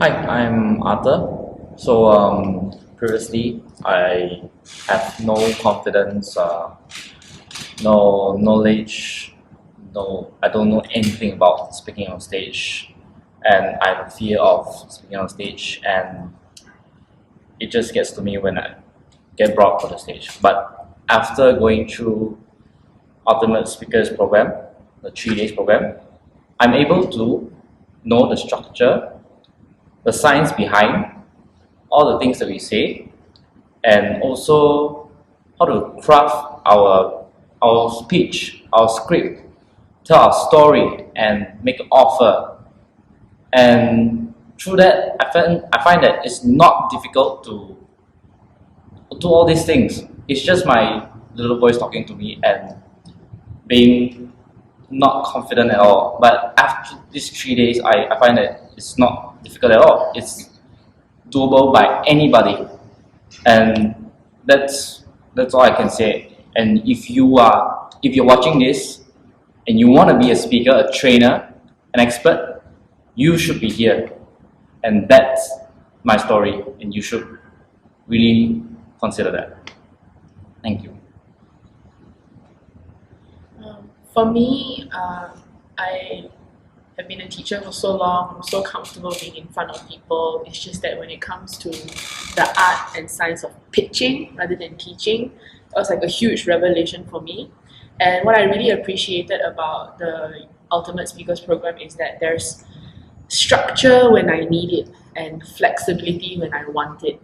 Hi, I'm Arthur. Previously I have no confidence, no knowledge, I don't know anything about speaking on stage, and I have a fear of speaking on stage, and it just gets to me when I get brought to the stage. But after going through Ultimate Speakers program, the 3 days program, I'm able to know the structure, the science behind all the things that we say, and also how to craft our speech, our script, tell our story, and make an offer. And through that, I find that it's not difficult to do all these things. It's just my little voice talking to me and being not confident at all. But after these 3 days, I find that it's not difficult at all. It's doable by anybody, and that's all I can say. And if you're watching this and you want to be a speaker, a trainer, an expert, you should be here. And that's my story, and you should really consider that. Thank you. For me, I have been a teacher for so long. I'm so comfortable being in front of people. It's just that when it comes to the art and science of pitching rather than teaching, it was like a huge revelation for me. And what I really appreciated about the Ultimate Speakers program is that there's structure when I need it and flexibility when I want it.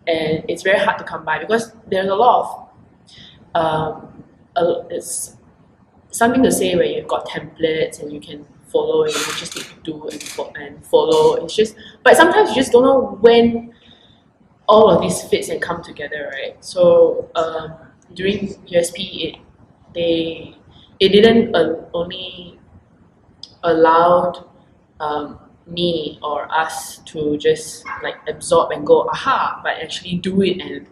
And it's very hard to come by because there's a lot of it's something to say where you've got templates and you can follow and you just need to do and follow. It's just, but sometimes you just don't know when all of this fits and come together, right? So during USP, it didn't only allowed me or us to just like absorb and go aha, but actually do it and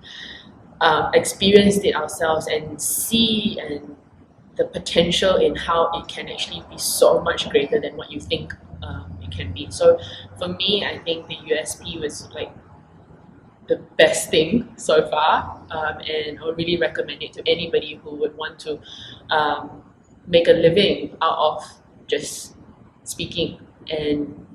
experience it ourselves and see and the potential in how it can actually be so much greater than what you think it can be. So for me, I think the USP was like the best thing so far, and I would really recommend it to anybody who would want to make a living out of just speaking. And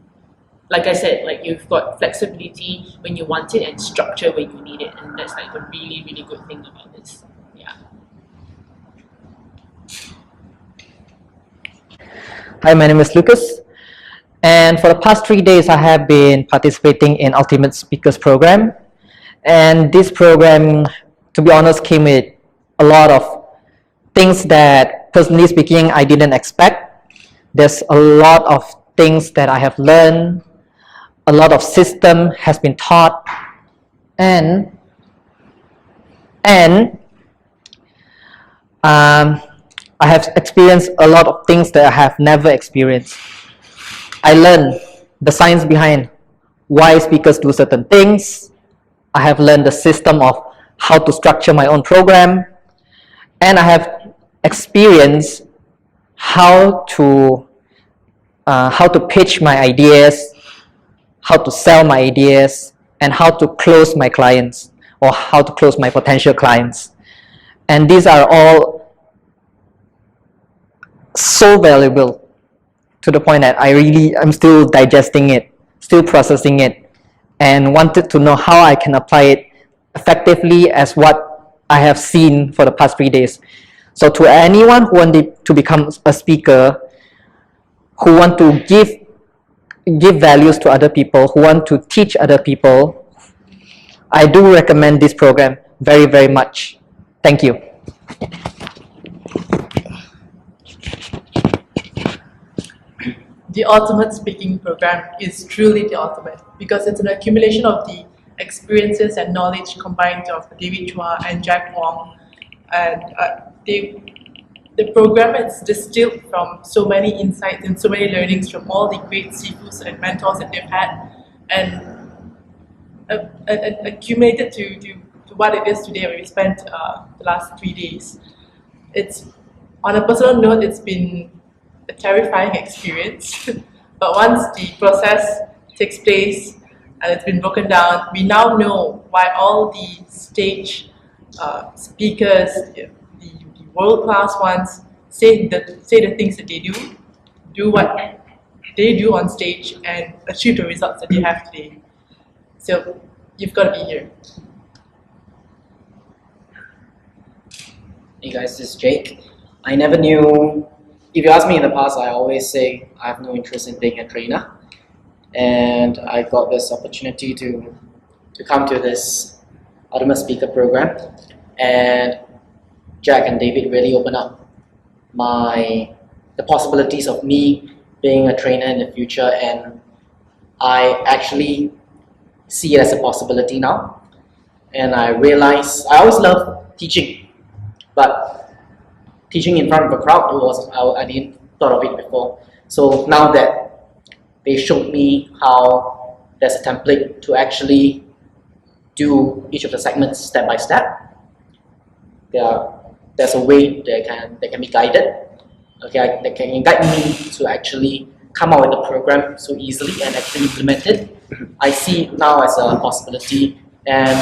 like I said, like you've got flexibility when you want it and structure when you need it, and that's like the really, really good thing about this. Yeah. Hi, my name is Lucas, and for the past 3 days I have been participating in Ultimate Speakers program, and this program, to be honest, came with a lot of things that, personally speaking, I didn't expect. There's a lot of things that I have learned, a lot of system has been taught, and I have experienced a lot of things that I have never experienced. I learned the science behind why speakers do certain things. I have learned the system of how to structure my own program, and I have experienced how to pitch my ideas, how to sell my ideas, and how to close my clients or how to close my potential clients. And these are all so valuable to the point that I'm still digesting it, still processing it, and wanted to know how I can apply it effectively as what I have seen for the past 3 days. So to anyone who wanted to become a speaker, who want to give values to other people, who want to teach other people, I do recommend this program very, very much. Thank you. The Ultimate Speaking Program is truly the ultimate because it's an accumulation of the experiences and knowledge combined of David Chua and Jack Wong, and the program is distilled from so many insights and so many learnings from all the great CFUs and mentors that they've had, and accumulated to what it is today, where we spent the last 3 days. It's, on a personal note, it's been a terrifying experience, but once the process takes place, and it's been broken down. We now know why all the stage speakers, the world-class ones, say the things that they do what they do on stage, and achieve the results that they have today. So you've got to be here. Hey guys, this is Jake. I never knew, if you ask me in the past, I always say I have no interest in being a trainer. And I got this opportunity to come to this Ultimate Speaker program. And Jack and David really opened up the possibilities of me being a trainer in the future, and I actually see it as a possibility now. And I realize I always loved teaching, but teaching in front of a crowd I didn't thought of it before. So now that they showed me how there's a template to actually do each of the segments step by step, there's a way that can be guided. Okay, that can guide me to actually come out with the program so easily and actually implement it. I see it now as a possibility, and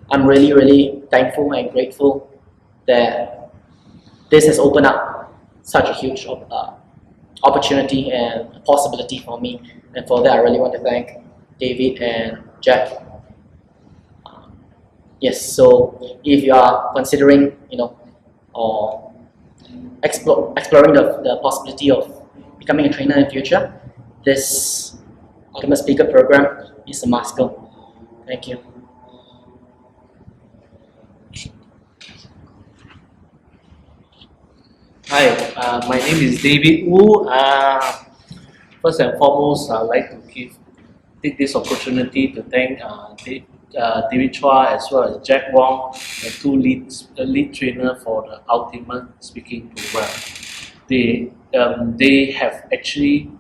I'm really, really thankful and grateful that this has opened up such a huge opportunity and possibility for me. And for that, I really want to thank David and Jack. Yes, so if you are considering, or exploring the possibility of becoming a trainer in the future, this Ultimate Speaker program is a must go. Thank you. Hi, my name is David Wu. First and foremost, I'd like to take this opportunity to thank David Chua as well as Jack Wong, the lead trainer for the Ultimate Speaking program. They have actually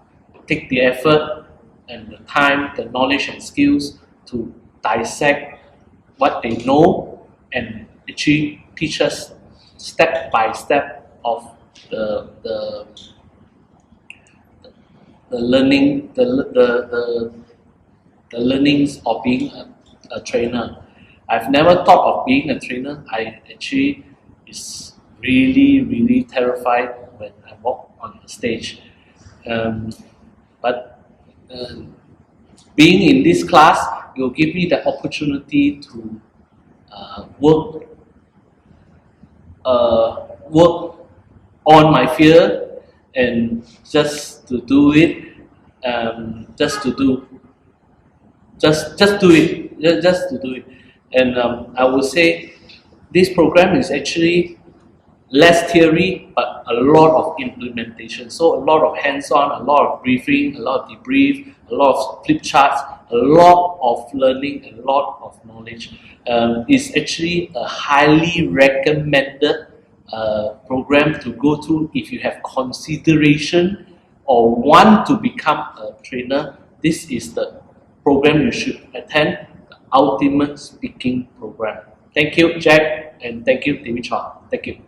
take the effort and the time, the knowledge and skills to dissect what they know and actually teach us step by step of the learning the learnings of being a trainer. I've never thought of being a trainer. I actually is really terrified when I walk on the stage. But being in this class, it will give me the opportunity to work on my fear and just to do it. Just to do it. And I would say this program is actually less theory but a lot of implementation. So a lot of hands-on, a lot of briefing, a lot of debrief, a lot of flip charts, a lot of learning, a lot of knowledge. It's actually a highly recommended program to go to if you have consideration or want to become a trainer. This is the program you should attend, the Ultimate Speaking program. Thank you, Jack, and thank you, David Chua. Thank you.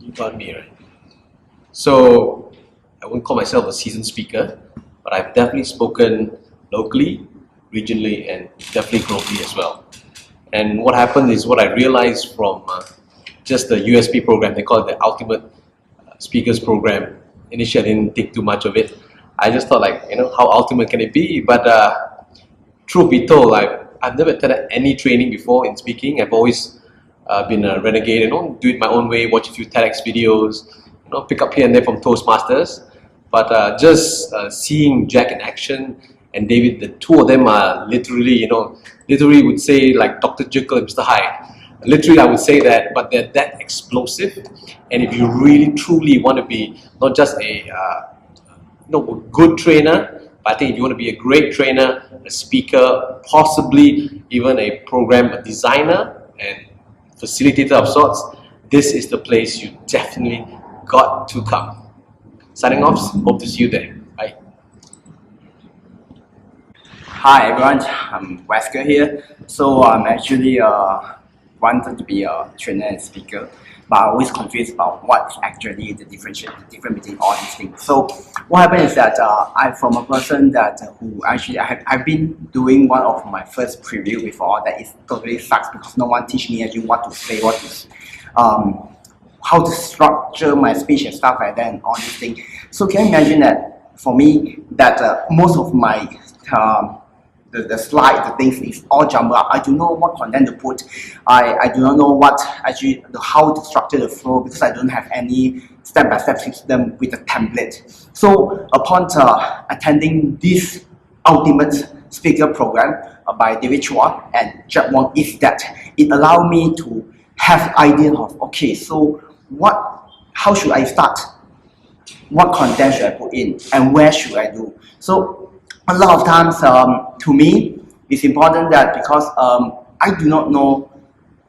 You got me, right? So, I wouldn't call myself a seasoned speaker, but I've definitely spoken locally, regionally, and definitely globally as well. And what happened is what I realized from just the USP program, they call it the Ultimate Speakers program. Initially, I didn't think too much of it. I just thought, like, how ultimate can it be? But truth be told, I've never attended any training before in speaking. I've always been a renegade, do it my own way, watch a few TEDx videos, pick up here and there from Toastmasters. But just seeing Jack in action and David, the two of them are literally, literally would say like Dr. Jekyll and Mr. Hyde. Literally, I would say that, but they're that explosive. And if you really truly want to be not just a good trainer, but I think if you want to be a great trainer, a speaker, possibly even a program designer and facilitator of sorts, this is the place you definitely got to come. Signing off, hope to see you there. Bye. Hi everyone, I'm Wesker here. So I'm actually wanted to be a trainer and speaker. but I'm always confused about what's actually the difference between all these things. So what happened is that I'm from a person that who actually I've been doing one of my first preview before that is totally sucks because no one teach me actually what to say, what to how to structure my speech and stuff like that and all these things. So can you imagine that for me that most of my the slide, the things is all jumbled up. I don't know what content to put. I do not know what actually how to structure the flow because I don't have any step-by-step system with a template. So upon attending this ultimate speaker program by David Chua and Jack Wong, is that it allowed me to have idea of okay, so how should I start? What content should I put in and where should I do? So a lot of times to me it's important that because I do not know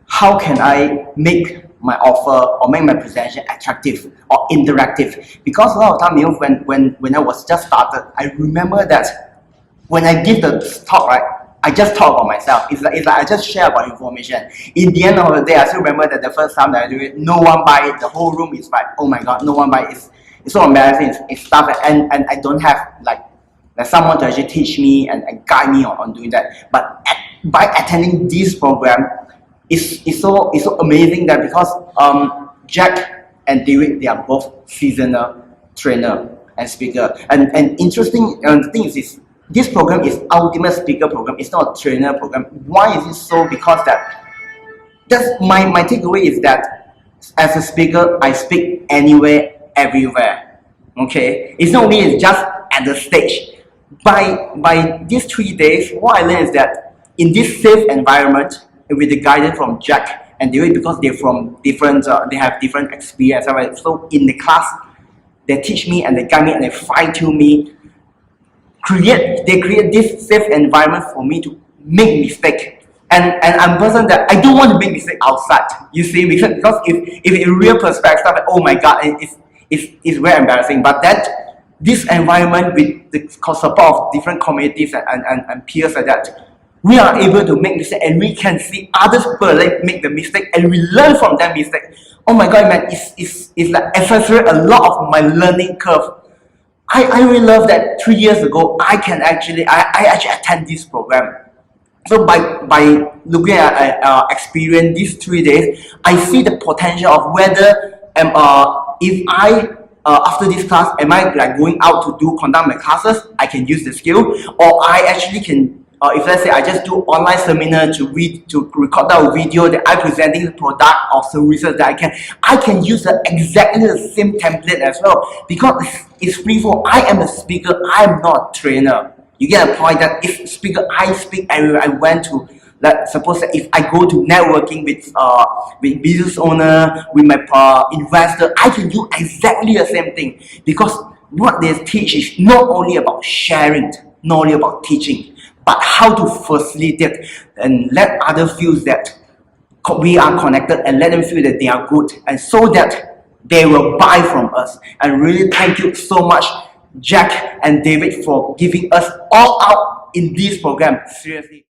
how can I make my offer or make my presentation attractive or interactive, because a lot of time, you know, when I was just started, I remember that when I give the talk, right, I just talk about myself. It's like I just share about information. In the end of the day, I still remember that the first time that I do it, no one buy it. The whole room is like, oh my god, no one buy it. It's so embarrassing. It's tough, and I don't have like someone to actually teach me and guide me on doing that. But by attending this program, it's so amazing that because Jack and David, they are both seasoned trainer and speaker. And interesting, the thing is this program is ultimate speaker program. It's not a trainer program. Why is it so? Because that's my takeaway is that as a speaker, I speak anywhere, everywhere. Okay, it's not only just at the stage. By these 3 days, what I learned is that in this safe environment, with the guidance from Jack and David, because they're from different, they have different experience. So in the class, they teach me and they guide me and they fine-tune me. They create this safe environment for me to make mistake. And I'm a person that I don't want to make mistake outside. You see, because if in real perspective, like, oh my god, it's very embarrassing. But this environment with the support of different communities and peers like that, we are able to make mistakes and we can see others people make the mistake and we learn from that mistake. Oh my god, man, it's like accelerate a lot of my learning curve. I really love that 3 years ago I actually attend this program. So by looking at experience these 3 days, I see the potential of whether if I after this class, am I like going out to conduct my classes? I can use the skill, or I actually can. If let's say I just do online seminar to record that video that I presenting the product or services that I can use exactly the same template as well, because it's free for. I am a speaker. I am not a trainer. You get a point that if speaker, I speak everywhere. I went to. Like suppose that if I go to networking with business owner, with my investor, I can do exactly the same thing, because what they teach is not only about sharing, not only about teaching, but how to facilitate and let others feel that we are connected and let them feel that they are good, and so that they will buy from us. And really thank you so much, Jack and David, for giving us all out in this program. Seriously.